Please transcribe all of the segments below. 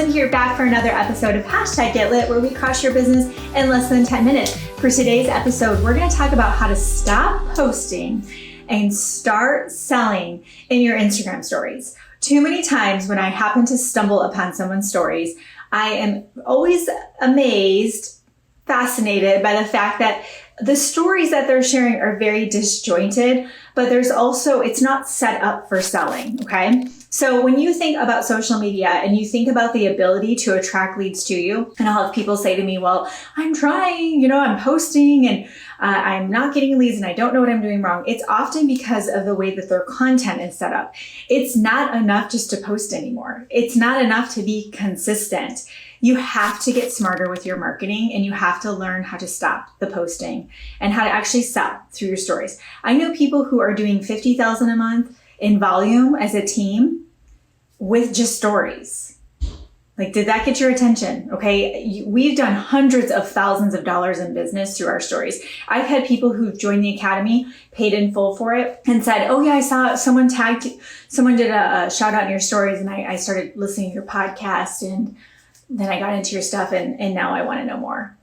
Olson here, back for another episode of Get Lit, where we crush your business in less than 10 minutes. For today's episode, we're going to talk about how to stop posting and start selling in your Instagram stories. Too many times when I happen to stumble upon someone's stories, I am always amazed, fascinated by the fact that the stories that they're sharing are very disjointed, but there's also, it's not set up for selling, okay? So when you think about social media and you think about the ability to attract leads to you, and I'll have people say to me, well, I'm trying, I'm posting and I'm not getting leads and I don't know what I'm doing wrong. It's often because of the way that their content is set up. It's not enough just to post anymore. It's not enough to be consistent. You have to get smarter with your marketing, and you have to learn how to stop the posting and how to actually sell through your stories. I know people who are doing $50,000 a month in volume as a team with just stories. Like, did that get your attention? Okay. We've done hundreds of thousands of dollars in business through our stories. I've had people who've joined the academy, paid in full for it, and said, oh yeah, I saw someone did a shout out in your stories, and I started listening to your podcast, and then I got into your stuff, and now I want to know more.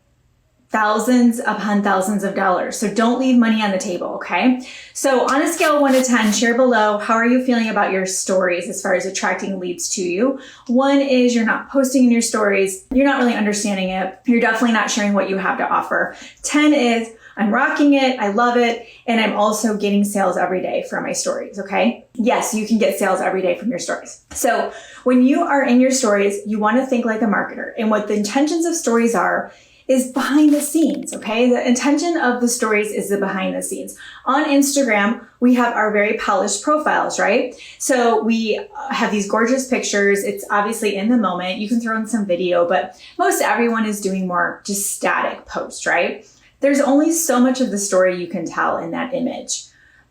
Thousands upon thousands of dollars. So don't leave money on the table, okay? So on a scale of 1 to 10, share below, how are you feeling about your stories as far as attracting leads to you? 1 is you're not posting in your stories. You're not really understanding it. You're definitely not sharing what you have to offer. 10 is I'm rocking it. I love it. And I'm also getting sales every day from my stories, okay? Yes, you can get sales every day from your stories. So when you are in your stories, you want to think like a marketer. And what the intentions of stories are is behind the scenes, okay? The intention of the stories is the behind the scenes. On Instagram, we have our very polished profiles, right? So we have these gorgeous pictures. It's obviously in the moment. You can throw in some video, but most everyone is doing more just static posts, right? There's only so much of the story you can tell in that image.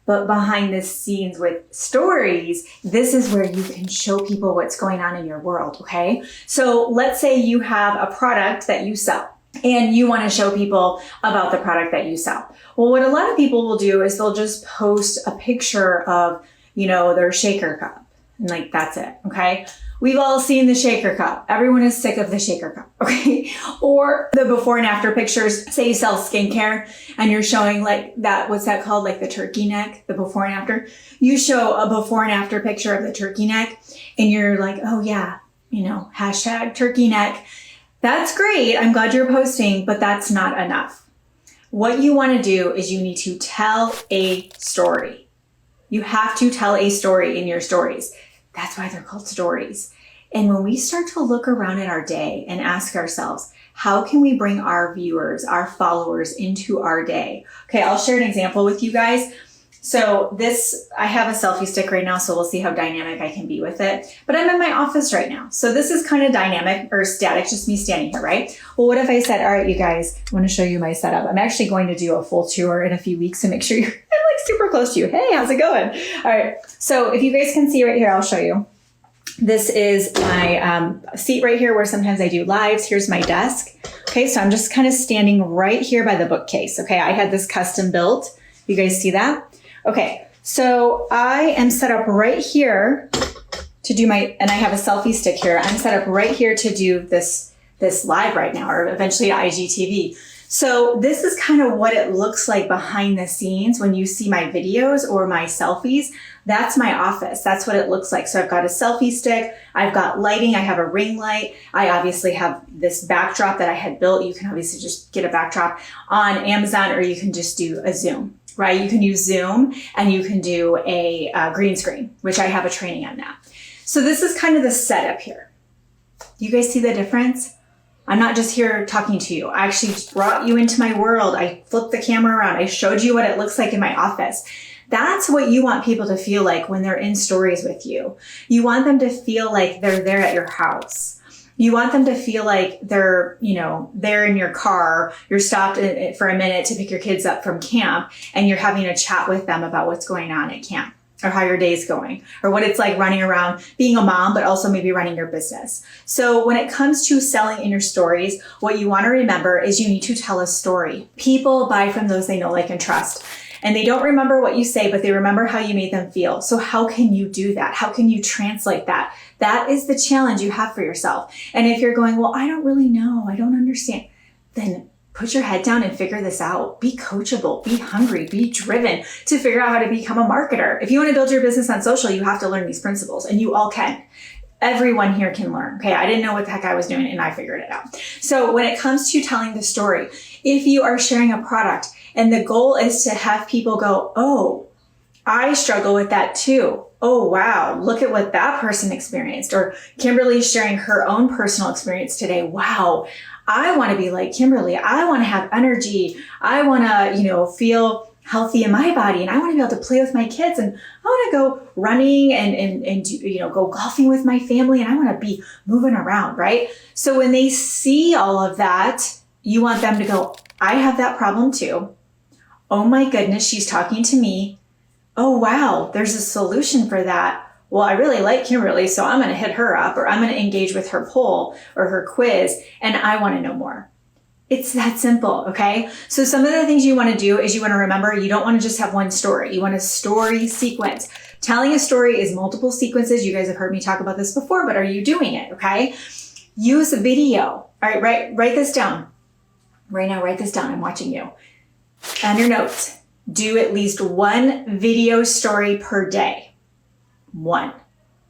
But behind the scenes with stories, this is where you can show people what's going on in your world, okay? So let's say you have a product that you sell, and you want to show people about the product that you sell. Well, what a lot of people will do is they'll just post a picture of, their shaker cup. And like, that's it. Okay. We've all seen the shaker cup. Everyone is sick of the shaker cup. Okay. Or the before and after pictures. Say you sell skincare and you're showing like that, what's that called? Like the turkey neck, the before and after. You show a before and after picture of the turkey neck and you're like, oh yeah, hashtag turkey neck. That's great. I'm glad you're posting, but that's not enough. What you want to do is you need to tell a story. You have to tell a story in your stories. That's why they're called stories. And when we start to look around at our day and ask ourselves, how can we bring our viewers, our followers into our day? Okay, I'll share an example with you guys. So I have a selfie stick right now, so we'll see how dynamic I can be with it. But I'm in my office right now. So this is kind of dynamic or static, just me standing here, right? Well, what if I said, all right, you guys, I want to show you my setup. I'm actually going to do a full tour in a few weeks to make sure I'm like super close to you. Hey, how's it going? All right. So if you guys can see right here, I'll show you. This is my seat right here where sometimes I do lives. Here's my desk. Okay, so I'm just kind of standing right here by the bookcase. Okay, I had this custom built. You guys see that? Okay, so I am set up right here to do and I have a selfie stick here. I'm set up right here to do this live right now, or eventually IGTV. So this is kind of what it looks like behind the scenes when you see my videos or my selfies. That's my office. That's what it looks like. So I've got a selfie stick. I've got lighting. I have a ring light. I obviously have this backdrop that I had built. You can obviously just get a backdrop on Amazon, or you can just do a Zoom. Right? You can use Zoom and you can do a green screen, which I have a training on that. So this is kind of the setup here. You guys see the difference? I'm not just here talking to you. I actually brought you into my world. I flipped the camera around. I showed you what it looks like in my office. That's what you want people to feel like when they're in stories with you. You want them to feel like they're there at your house. You want them to feel like they're, there in your car. You're stopped for a minute to pick your kids up from camp and you're having a chat with them about what's going on at camp, or how your day's going, or what it's like running around being a mom, but also maybe running your business. So when it comes to selling in your stories, what you want to remember is you need to tell a story. People buy from those they know, like, and trust. And they don't remember what you say, but they remember how you made them feel. So how can you do that? How can you translate that? That is the challenge you have for yourself. And if you're going, well, I don't really know, I don't understand, then put your head down and figure this out. Be coachable, be hungry, be driven to figure out how to become a marketer. If you want to build your business on social, you have to learn these principles, and you all can. Everyone here can learn. Okay. I didn't know what the heck I was doing, and I figured it out. So when it comes to telling the story, if you are sharing a product and the goal is to have people go, oh, I struggle with that too. Oh, wow. Look at what that person experienced. Or Kimberly's sharing her own personal experience today. Wow. I want to be like Kimberly. I want to have energy. I want to, feel healthy in my body, and I want to be able to play with my kids, and I want to go running and go golfing with my family, and I want to be moving around, right? So when they see all of that, you want them to go, I have that problem too. Oh my goodness, she's talking to me. Oh wow, there's a solution for that. Well, I really like Kimberly, so I'm going to hit her up, or I'm going to engage with her poll or her quiz, and I want to know more. It's that simple, okay? So some of the things you want to do is you want to remember you don't want to just have one story. You want a story sequence. Telling a story is multiple sequences. You guys have heard me talk about this before, but are you doing it, okay? Use a video. All right, write this down. Right now, write this down. I'm watching you. On your notes, do at least one video story per day. One,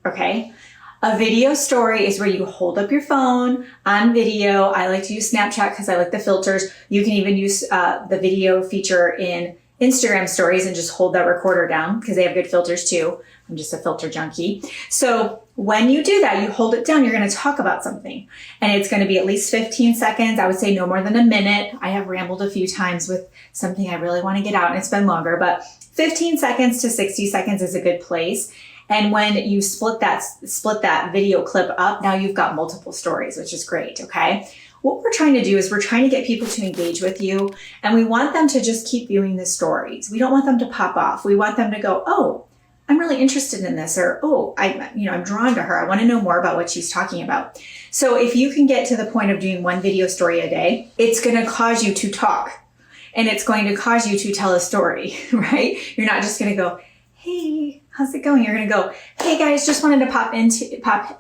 okay? A video story is where you hold up your phone on video. I like to use Snapchat because I like the filters. You can even use the video feature in Instagram stories and just hold that recorder down because they have good filters too. I'm just a filter junkie. So when you do that, you hold it down, you're going to talk about something, and it's going to be at least 15 seconds. I would say no more than a minute. I have rambled a few times with something I really want to get out, and it's been longer, but 15 seconds to 60 seconds is a good place. And when you split that video clip up, now you've got multiple stories, which is great, okay? What we're trying to do is we're trying to get people to engage with you, and we want them to just keep viewing the stories. We don't want them to pop off. We want them to go, oh, I'm really interested in this, or, oh, I'm drawn to her. I want to know more about what she's talking about. So if you can get to the point of doing one video story a day, it's going to cause you to talk, and it's going to cause you to tell a story, right? You're not just going to go, hey, how's it going? You're going to go, hey guys, just wanted to pop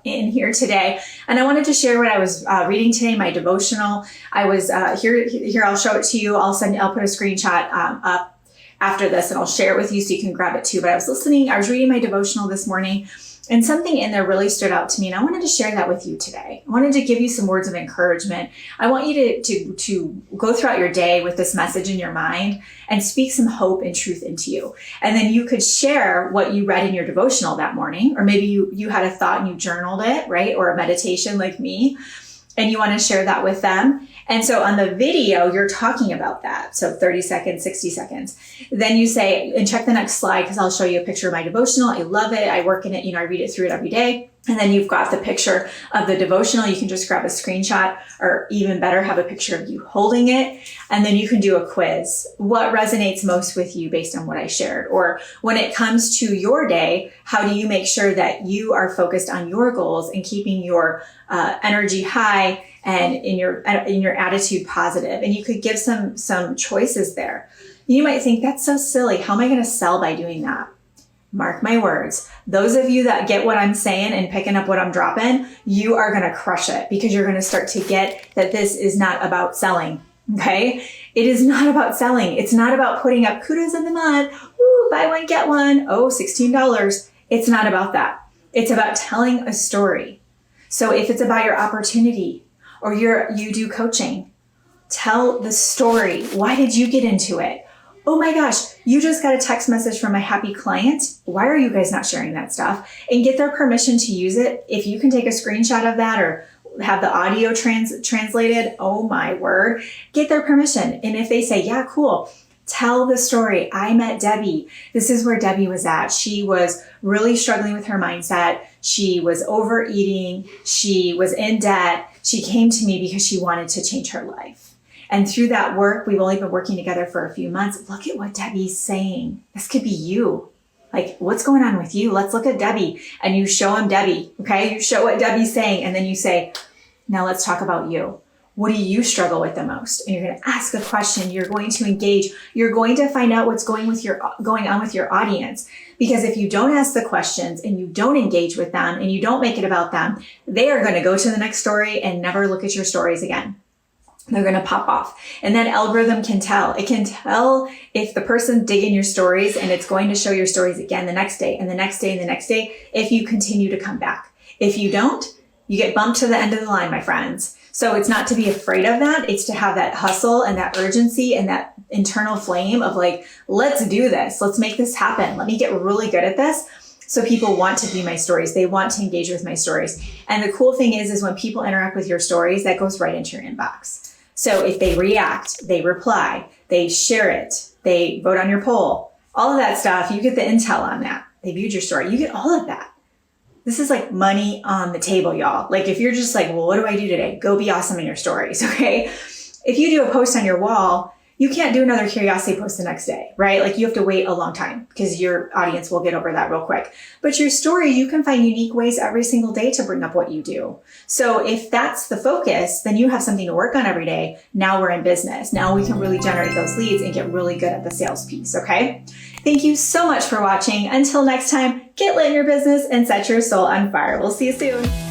in here today. And I wanted to share what I was reading today, my devotional. I was here, I'll show it to you. I'll put a screenshot up after this, and I'll share it with you so you can grab it too. But I was reading my devotional this morning, and something in there really stood out to me, and I wanted to share that with you today. I wanted to give you some words of encouragement. I want you to go throughout your day with this message in your mind and speak some hope and truth into you. And then you could share what you read in your devotional that morning, or maybe you had a thought and you journaled it, right? Or a meditation like me, and you want to share that with them. And so on the video, you're talking about that. So 30 seconds, 60 seconds. Then you say, and check the next slide because I'll show you a picture of my devotional. I love it. I work in it. I read it through it every day. And then you've got the picture of the devotional. You can just grab a screenshot, or even better, have a picture of you holding it. And then you can do a quiz. What resonates most with you based on what I shared? Or when it comes to your day, how do you make sure that you are focused on your goals and keeping your energy high and in your attitude positive? And you could give some choices there. You might think, that's so silly. How am I going to sell by doing that? Mark my words. Those of you that get what I'm saying and picking up what I'm dropping, you are going to crush it, because you're going to start to get that this is not about selling. Okay. It is not about selling. It's not about putting up kudos in the mud. Ooh, buy one, get one. Oh, $16. It's not about that. It's about telling a story. So if it's about your opportunity, or you do coaching, tell the story. Why did you get into it? Oh my gosh, you just got a text message from a happy client. Why are you guys not sharing that stuff? And get their permission to use it. If you can take a screenshot of that or have the audio translated, oh my word, get their permission. And if they say, yeah, cool, tell the story. I met Debbie. This is where Debbie was at. She was really struggling with her mindset. She was overeating. She was in debt. She came to me because she wanted to change her life. And through that work, we've only been working together for a few months. Look at what Debbie's saying. This could be you. Like, what's going on with you? Let's look at Debbie. And you show them Debbie, okay? You show what Debbie's saying, and then you say, now let's talk about you. what do you struggle with the most? And you're going to ask a question. You're going to engage. You're going to find out what's going on with your audience. Because if you don't ask the questions and you don't engage with them and you don't make it about them, they are going to go to the next story and never look at your stories again. They're going to pop off. And that algorithm can tell. It can tell if the person digging your stories, and it's going to show your stories again the next day and the next day and the next day if you continue to come back. If you don't, you get bumped to the end of the line, my friends. So it's not to be afraid of that. It's to have that hustle and that urgency and that internal flame of like, let's do this. Let's make this happen. Let me get really good at this. So people want to view my stories. They want to engage with my stories. And the cool thing is when people interact with your stories, that goes right into your inbox. So if they react, they reply, they share it, they vote on your poll, all of that stuff, you get the intel on that. They viewed your story. You get all of that. This is like money on the table, y'all. Like if you're just like, well, what do I do today? Go be awesome in your stories, okay? If you do a post on your wall, you can't do another curiosity post the next day, right? Like you have to wait a long time because your audience will get over that real quick. But your story, you can find unique ways every single day to bring up what you do. So if that's the focus, then you have something to work on every day. Now we're in business. Now we can really generate those leads and get really good at the sales piece, okay? Thank you so much for watching. Until next time, get lit in your business and set your soul on fire. We'll see you soon.